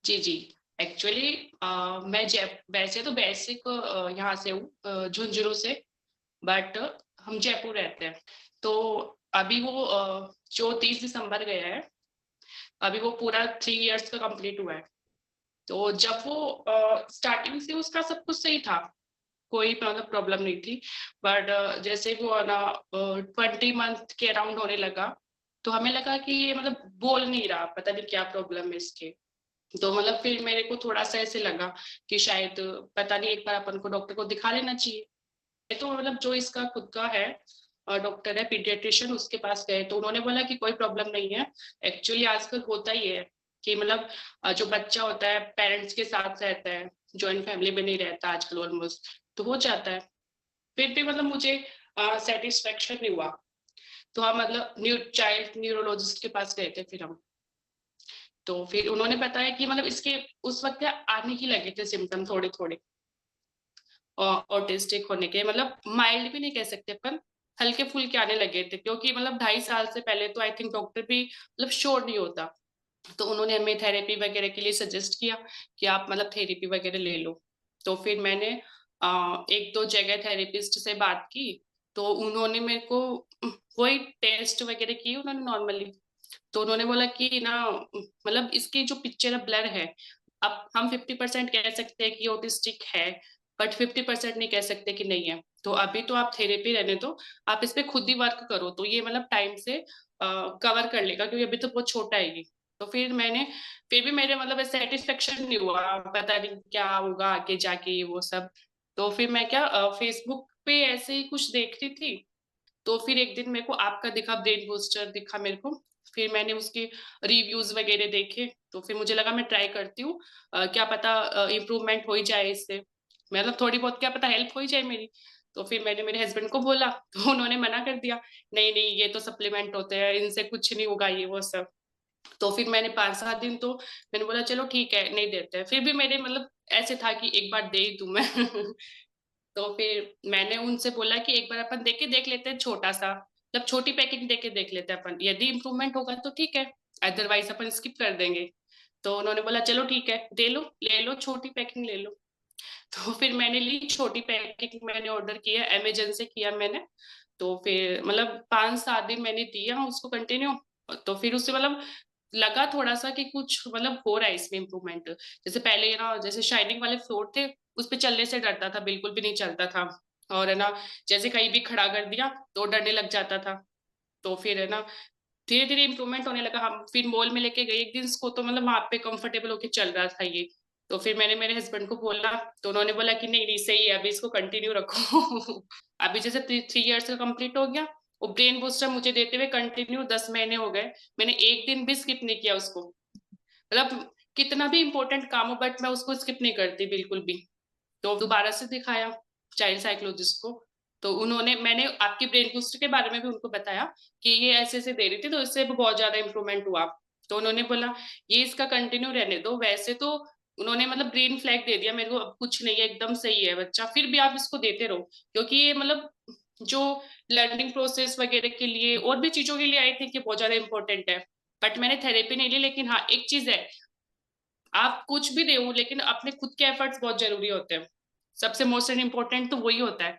जी, जी। Actually मैं जै वैसे तो बेसिक यहाँ से हूँ झुंझुनू से, बट हम जयपुर रहते हैं। तो अभी वो जो 30 दिसंबर गया है, अभी वो पूरा 3 इयर्स का कंप्लीट हुआ है। तो जब वो स्टार्टिंग से उसका सब कुछ सही था, कोई मतलब प्रॉब्लम नहीं थी। बट जैसे वो है ना 20 मंथ के अराउंड होने लगा, तो हमें लगा कि ये मतलब बोल नहीं रहा, पता नहीं क्या प्रॉब्लम है इसके। तो मतलब फिर मेरे को थोड़ा-सा ऐसे लगा कि शायद पता नहीं, एक बार अपन को डॉक्टर को दिखा लेना चाहिए। तो मतलब जो इसका खुद का है डॉक्टर है पीडियाट्रिशियन, उसके पास गए तो उन्होंने बोला कि कोई प्रॉब्लम नहीं है। एक्चुअली आजकल होता ही है कि मतलब जो बच्चा होता है पेरेंट्स के साथ रहता है, जॉइंट फैमिली में नहीं रहता आजकल ऑलमोस्ट, तो हो जाता है। फिर भी मतलब मुझे सेटिस्फेक्शन नहीं हुआ। तो हम मतलब चाइल्ड न्यूरोलॉजिस्ट के पास गए थे फिर हम। तो फिर उन्होंने बताया कि मतलब इसके उस वक़्त आने ही लगे थे सिम्पटम थोड़े-थोड़े ऑटिस्टिक होने के, मतलब माइल्ड भी नहीं कह सकते अपन, हल्के-फुल्के आने लगे थे, क्योंकि मतलब 2.5 साल से पहले तो आई थिंक डॉक्टर भी मतलब श्योर नहीं होता। तो उन्होंने हमें थेरेपी वगैरह के लिए सजेस्ट किया कि आप मतलब थेरेपी वगैरह ले लो। तो फिर मैंने 1-2 जगह थेरेपिस्ट से बात की, तो उन्होंने मेरे को वही टेस्ट वगैरह किए उन्होंने नॉर्मली। तो उन्होंने बोला कि ना मतलब इसकी जो पिक्चर है ब्लर है। अब हम 50% कह सकते हैं कि ऑटिस्टिक है, बट 50% नहीं कह सकते कि नहीं है। तो अभी तो आप थेरेपी रहने दो, आप इस पे खुद ही वर्क करो, तो ये मतलब टाइम से कवर कर लेगा, क्योंकि अभी तो बहुत छोटा है ये। तो फिर भी मेरे मतलब सेटिस्फेक्शन नहीं हुआ, पता नहीं क्या होगा आगे जाके ये वो सब। तो फिर मैं क्या फेसबुक पे ऐसे ही कुछ देख रही थी, तो फिर एक दिन मेरे को आपका दिखा, ब्रेन बूस्टर दिखा मेरे को। फिर मैंने उसके रिव्यूज वगैरह देखे, तो फिर मुझे लगा मैं ट्राई करती हूँ, क्या पता इम्प्रूवमेंट हो ही जाए इससे, मतलब थोड़ी बहुत क्या पता हेल्प हो ही जाए मेरी। तो फिर मैंने मेरे हस्बैंड को बोला तो उन्होंने मना कर दिया, नहीं नहीं ये तो सप्लीमेंट होते हैं, इनसे कुछ नहीं होगा ये वो सब। तो फिर मैंने 5-7 दिन तो मैंने बोला चलो ठीक है नहीं देते हैं, फिर भी मेरे मतलब ऐसे था कि एक बार दे ही दूं मैं तो फिर मैंने उनसे बोला कि एक बार अपन देख लेते हैं छोटा-सा, मतलब छोटी पैकिंग देके देख लेते हैं अपन, यदि इम्प्रूवमेंट होगा तो ठीक है, अदरवाइज़ अपन स्किप कर देंगे। तो उन्होंने बोला चलो ठीक है, दे लो, ले लो छोटी पैकिंग ले लो। तो फिर मैंने ली छोटी पैकिंग, मैंने ऑर्डर किया, अमेज़न से किया मैंने। तो फिर मतलब 5-7 दिन मैंने दिया उसको कंटिन्यू, तो फिर उससे मतलब लगा थोड़ा-सा कि कुछ मतलब हो रहा है इसमें इम्प्रूवमेंट। जैसे पहले ना जैसे शाइनिंग वाले फ्लोर थे, उस पे चलने से डरता था, बिल्कुल भी नहीं चलता था। और है ना, जैसे कहीं भी खड़ा कर दिया, तो डरने लग जाता था। तो फिर है ना, धीरे-धीरे इम्प्रूवमेंट होने लगा। हम फिर मॉल में लेके गए एक दिन इसको, तो मतलब वहाँ पे कंफर्टेबल होके चल रहा था ये। तो फिर मैंने मेरे हस्बैंड को बोला, तो उन्होंने बोला कि नहीं, नहीं सही है, अभी इसको कंटिन्यू रखो। अभी जैसे 3 इयर्स का कंप्लीट हो गया, वो ब्रेन बूस्टर मुझे देते हुए कंटिन्यू 10 महीने हो गए। मैंने एक दिन भी स्किप नहीं किया उसको। मतलब कितना भी इम्पोर्टेंट काम हो, बट मैं उसको स्किप नहीं करती बिल्कुल भी। तो दोबारा से दिखाया चाइल्ड साइकोलॉजिस्ट को, तो उन्होंने मैंने आपके ब्रेन बूस्टर के बारे में भी उनको बताया कि ये ऐसे-ऐसे दे रही थी, तो इससे बहुत ज़्यादा इम्प्रूवमेंट हुआ। तो उन्होंने बोला, "ये इसका कंटिन्यू रहने दो।" वैसे तो उन्होंने मतलब ग्रीन फ्लैग दे दिया मेरे को, अब कुछ नहीं है, एकदम सही है बच्चा, फिर भी आप इसको देते रहो। क्योंकि ये मतलब जो लर्निंग प्रोसेस वगैरह के लिए और भी चीज़ों के लिए आई थिंक ये बहुत ज़्यादा इम्पोर्टेंट है। बट मैंने थेरेपी नहीं ली, लेकिन हाँ, एक चीज़ है, आप कुछ भी दे लेकिन अपने खुद के एफर्ट्स बहुत ज़रूरी होते हैं। सबसे मोस्ट एंड इम्पोर्टेंट तो वही होता है